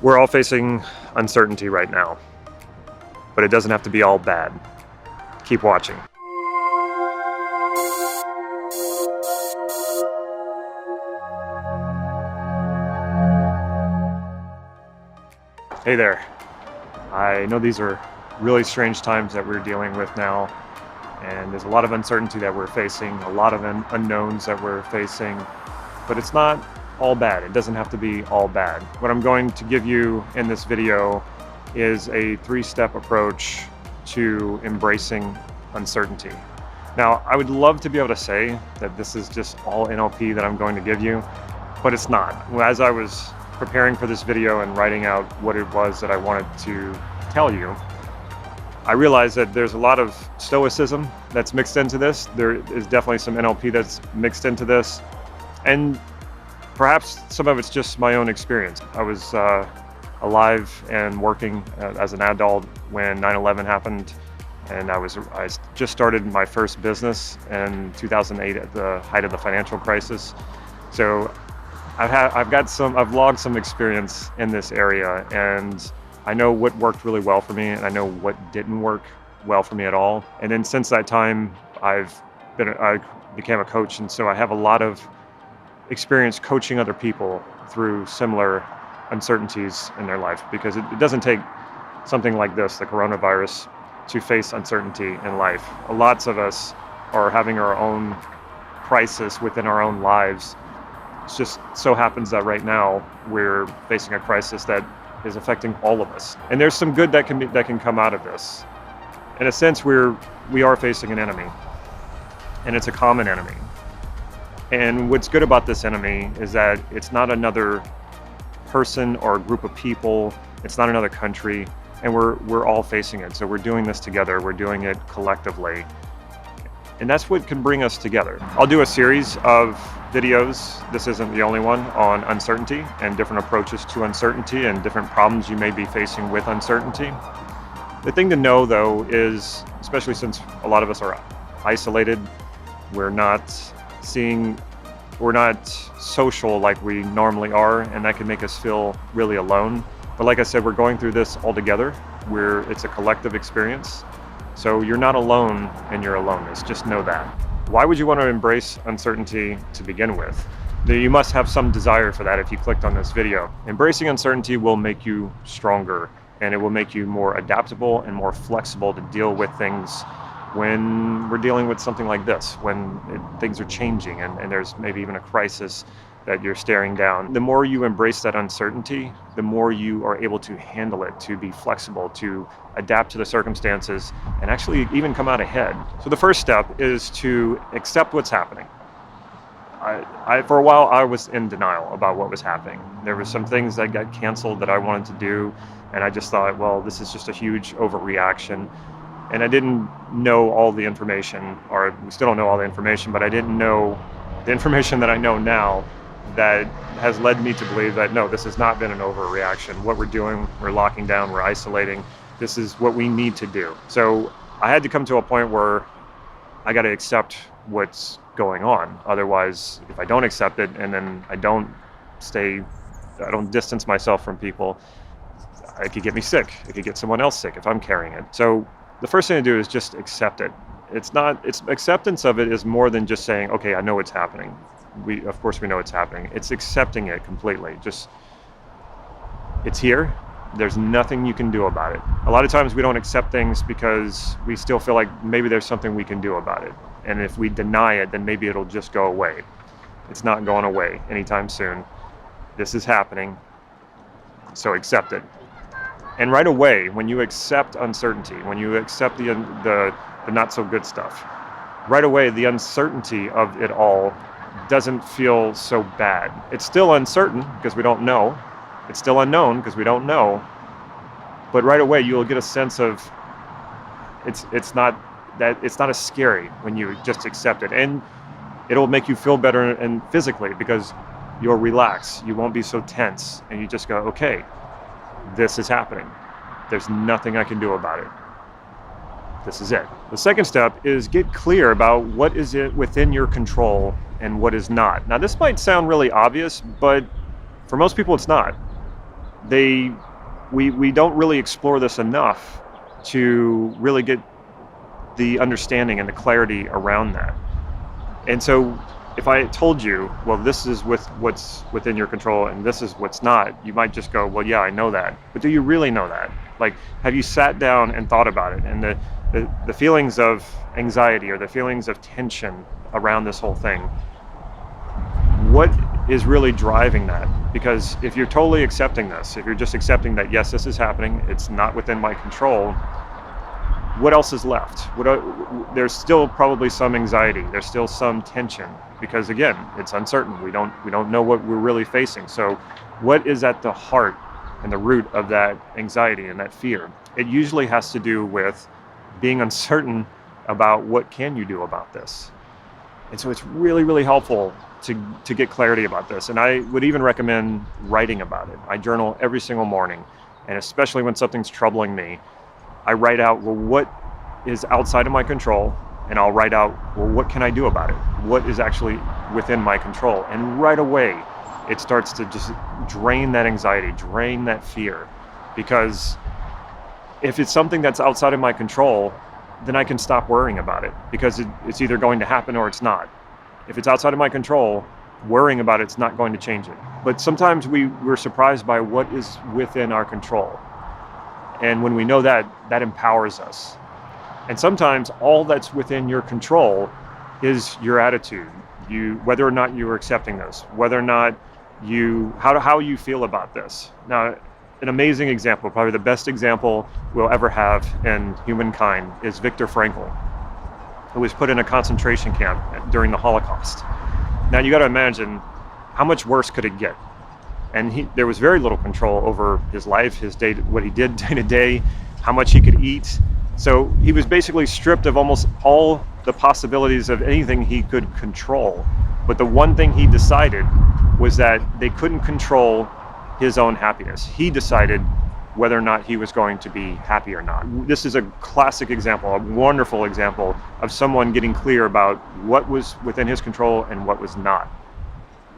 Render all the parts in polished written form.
We're all facing uncertainty right now, but it doesn't have to be all bad. Keep watching. Hey there. I know these are really strange times that we're dealing with now, and there's a lot of uncertainty that we're facing, a lot of unknowns that we're facing, but it's not all bad. It doesn't have to be all bad. What I'm going to give you in this video is a 3-step approach to embracing uncertainty. Now, I would love to be able to say that this is just all NLP that I'm going to give you, but it's not. As I was preparing for this video and writing out what it was that I wanted to tell you, I realized that there's a lot of Stoicism that's mixed into this. There is definitely some NLP that's mixed into this, and perhaps some of it's just my own experience. I was alive and working as an adult when 9/11 happened, and I just started my first business in 2008 at the height of the financial crisis. So I've logged some experience in this area, and I know what worked really well for me, and I know what didn't work well for me at all. And then since that time, I became a coach, and so I have a lot of experience coaching other people through similar uncertainties in their life, because it doesn't take something like this, the coronavirus, to face uncertainty in life. Lots of us are having our own crisis within our own lives. It just so happens that right now we're facing a crisis that is affecting all of us, and there's some good that can come out of this. In a sense, we are facing an enemy, and it's a common enemy. And what's good about this enemy is that it's not another person or a group of people. It's not another country, and we're all facing it. So we're doing this together. We're doing it collectively. And that's what can bring us together. I'll do a series of videos, this isn't the only one, on uncertainty and different approaches to uncertainty and different problems you may be facing with uncertainty. The thing to know, though, is, especially since a lot of us are isolated, we're not social like we normally are, and that can make us feel really alone. But like I said, we're going through this all together. It's a collective experience. So you're not alone in your aloneness, just know that. Why would you want to embrace uncertainty to begin with? You must have some desire for that if you clicked on this video. Embracing uncertainty will make you stronger, and it will make you more adaptable and more flexible to deal with things when we're dealing with something like this, when things are changing and there's maybe even a crisis that you're staring down. The more you embrace that uncertainty, the more you are able to handle it, to be flexible, to adapt to the circumstances, and actually even come out ahead. So the first step is to accept what's happening. For a while, I was in denial about what was happening. There were some things that got canceled that I wanted to do, and I just thought, well, this is just a huge overreaction. And I didn't know all the information, or we still don't know all the information, but I didn't know the information that I know now that has led me to believe that, no, this has not been an overreaction. What we're doing, we're locking down, we're isolating. This is what we need to do. So I had to come to a point where I got to accept what's going on. Otherwise, if I don't accept it and then I don't distance myself from people, it could get me sick. It could get someone else sick if I'm carrying it. So the first thing to do is just accept it. Acceptance of it is more than just saying, okay, I know it's happening. Of course we know it's happening. It's accepting it completely. It's here. There's nothing you can do about it. A lot of times we don't accept things because we still feel like maybe there's something we can do about it. And if we deny it, then maybe it'll just go away. It's not going away anytime soon. This is happening. So accept it. And right away, when you accept uncertainty, when you accept the not so good stuff, right away the uncertainty of it all doesn't feel so bad. It's still uncertain because we don't know. It's still unknown because we don't know. But right away you'll get a sense of it's not as scary when you just accept it, and it'll make you feel better and physically, because you'll relax. You won't be so tense, and you just go, okay, this is happening. There's nothing I can do about it. This is it. The second step is get clear about what is it within your control and what is not. Now, this might sound really obvious, but for most people it's not. we don't really explore this enough to really get the understanding and the clarity around that. And so if I told you, well, this is what's within your control and this is what's not, you might just go, well, yeah, I know that. But do you really know that? Like, have you sat down and thought about it? And the feelings of anxiety or the feelings of tension around this whole thing, what is really driving that? Because if you're totally accepting this, if you're just accepting that, yes, this is happening, it's not within my control, what else is left? There's still probably some anxiety. There's still some tension because, again, it's uncertain. We don't know what we're really facing. So what is at the heart and the root of that anxiety and that fear? It usually has to do with being uncertain about what can you do about this. And so it's really, really helpful to get clarity about this. And I would even recommend writing about it. I journal every single morning, and especially when something's troubling me, I write out, well, what is outside of my control? And I'll write out, well, what can I do about it? What is actually within my control? And right away, it starts to just drain that anxiety, drain that fear. Because if it's something that's outside of my control, then I can stop worrying about it because it's either going to happen or it's not. If it's outside of my control, worrying about it's not going to change it. But sometimes we're surprised by what is within our control. And when we know that, that empowers us. And sometimes all that's within your control is your attitude. Whether or not you are accepting this, whether or not how you feel about this. Now, an amazing example, probably the best example we'll ever have in humankind, is Viktor Frankl, who was put in a concentration camp during the Holocaust. Now you got to imagine, how much worse could it get? And there was very little control over his life, his day, what he did day to day, how much he could eat. So he was basically stripped of almost all the possibilities of anything he could control. But the one thing he decided was that they couldn't control his own happiness. He decided whether or not he was going to be happy or not. This is a classic example, a wonderful example of someone getting clear about what was within his control and what was not.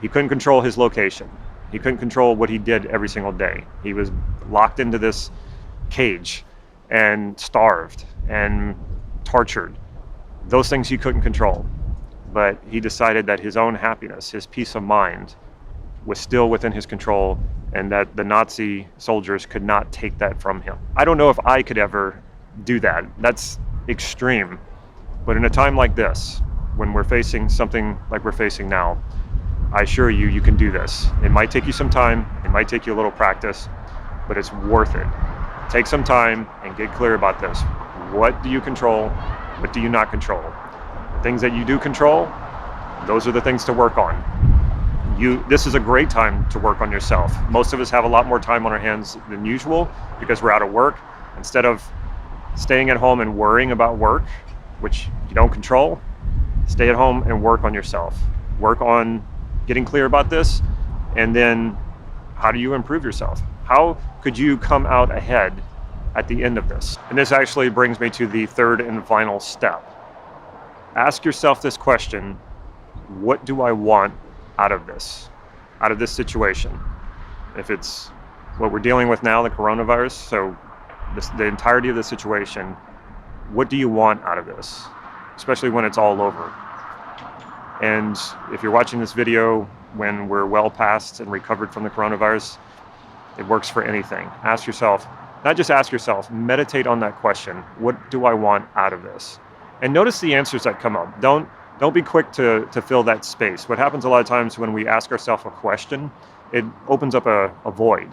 He couldn't control his location. He couldn't control what he did every single day. He was locked into this cage and starved and tortured. Those things he couldn't control. But he decided that his own happiness, his peace of mind, was still within his control and that the Nazi soldiers could not take that from him. I don't know if I could ever do that. That's extreme. But in a time like this, when we're facing something like we're facing now, I assure you, you can do this. It might take you some time, it might take you a little practice, but it's worth it. Take some time and get clear about this. What do you control? What do you not control? The things that you do control, those are the things to work on. This is a great time to work on yourself. Most of us have a lot more time on our hands than usual because we're out of work. Instead of staying at home and worrying about work, which you don't control, stay at home and work on yourself. Work on getting clear about this, and then how do you improve yourself? How could you come out ahead at the end of this? And this actually brings me to the third and final step. Ask yourself this question: what do I want out of this situation? If it's what we're dealing with now, the coronavirus, so the entirety of the situation, what do you want out of this? Especially when it's all over. And if you're watching this video when we're well past and recovered from the coronavirus, it works for anything. Ask yourself, not just ask yourself, meditate on that question. What do I want out of this? And notice the answers that come up. Don't be quick to fill that space. What happens a lot of times when we ask ourselves a question, it opens up a void.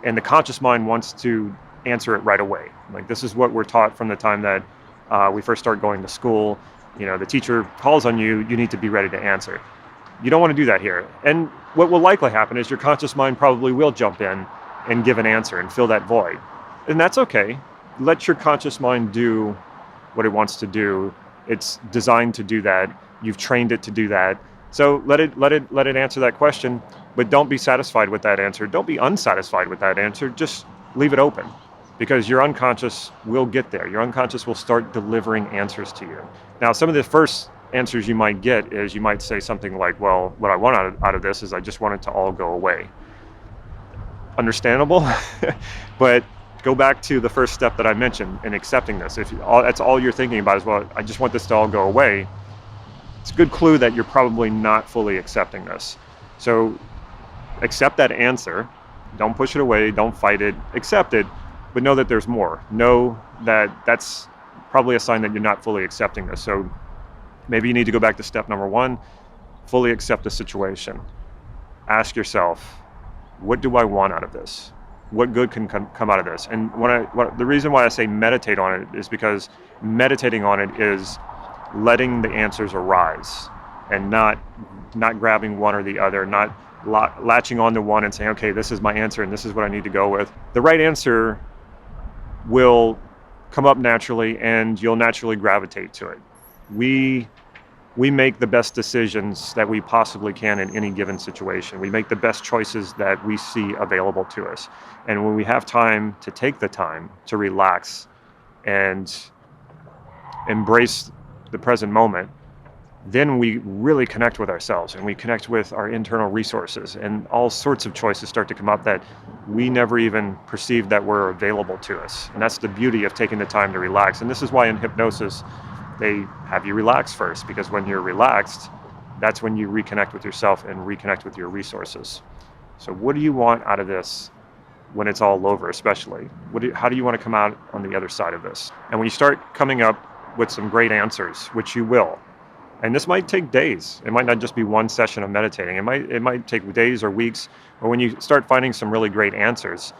And the conscious mind wants to answer it right away. Like, this is what we're taught from the time that we first start going to school. You know, the teacher calls on you, you need to be ready to answer. You don't want to do that here. And what will likely happen is your conscious mind probably will jump in and give an answer and fill that void. And that's okay. Let your conscious mind do what it wants to do. It's designed to do that. You've trained it to do that. So let it answer that question, but don't be satisfied with that answer. Don't be unsatisfied with that answer. Just leave it open, because your unconscious will get there. Your unconscious will start delivering answers to you. Now, some of the first answers you might get is you might say something like, well, what I want out of this is I just want it to all go away. understandable, but go back to the first step that I mentioned in accepting this. If that's all you're thinking about is, well, I just want this to all go away, it's a good clue that you're probably not fully accepting this. So accept that answer. Don't push it away. Don't fight it. Accept it, but know that there's more. Know that that's probably a sign that you're not fully accepting this. So maybe you need to go back to step number one, fully accept the situation. Ask yourself, what do I want out of this? What good can come out of this? And the reason why I say meditate on it is because meditating on it is letting the answers arise and not grabbing one or the other, not latching on to one and saying, okay, this is my answer and this is what I need to go with. The right answer will come up naturally and you'll naturally gravitate to it. We make the best decisions that we possibly can in any given situation. We make the best choices that we see available to us. And when we have time to take the time to relax and embrace the present moment, then we really connect with ourselves and we connect with our internal resources, and all sorts of choices start to come up that we never even perceived that were available to us. And that's the beauty of taking the time to relax. And this is why in hypnosis, they have you relax first, because when you're relaxed, that's when you reconnect with yourself and reconnect with your resources. So what do you want out of this when it's all over, especially? How do you want to come out on the other side of this? And when you start coming up with some great answers, which you will, and this might take days. It might not just be one session of meditating. It might take days or weeks. But when you start finding some really great answers,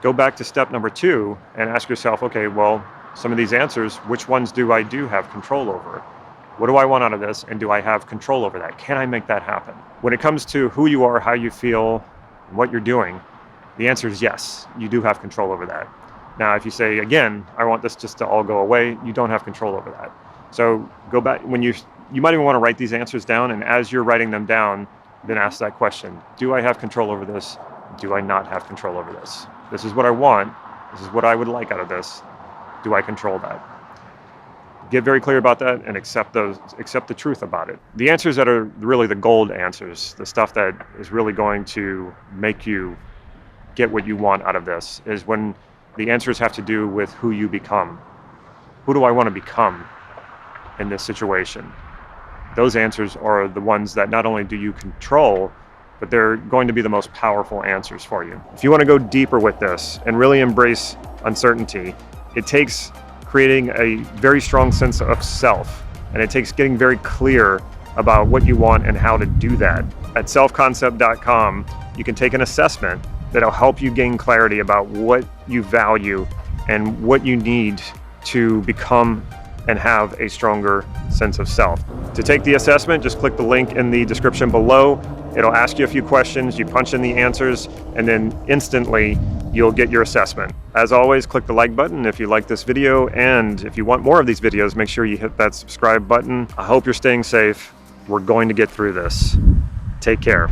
go back to step number two and ask yourself, okay, well, some of these answers, which ones do I have control over? What do I want out of this? And do I have control over that? Can I make that happen? When it comes to who you are, how you feel, what you're doing, the answer is yes, you do have control over that. Now, if you say, again, I want this just to all go away, you don't have control over that. So go back, you might even want to write these answers down, and as you're writing them down, then ask that question. Do I have control over this? Do I not have control over this? This is what I want. This is what I would like out of this. Do I control that? Get very clear about that and accept the truth about it. The answers that are really the gold answers, the stuff that is really going to make you get what you want out of this, is when the answers have to do with who you become. Who do I want to become in this situation? Those answers are the ones that not only do you control, but they're going to be the most powerful answers for you. If you want to go deeper with this and really embrace uncertainty, it takes creating a very strong sense of self, and it takes getting very clear about what you want and how to do that. At selfconcept.com, you can take an assessment that'll help you gain clarity about what you value and what you need to become and have a stronger sense of self. To take the assessment, just click the link in the description below. It'll ask you a few questions, you punch in the answers, and then instantly you'll get your assessment. As always, click the like button if you like this video, and if you want more of these videos, make sure you hit that subscribe button. I hope you're staying safe. We're going to get through this. Take care.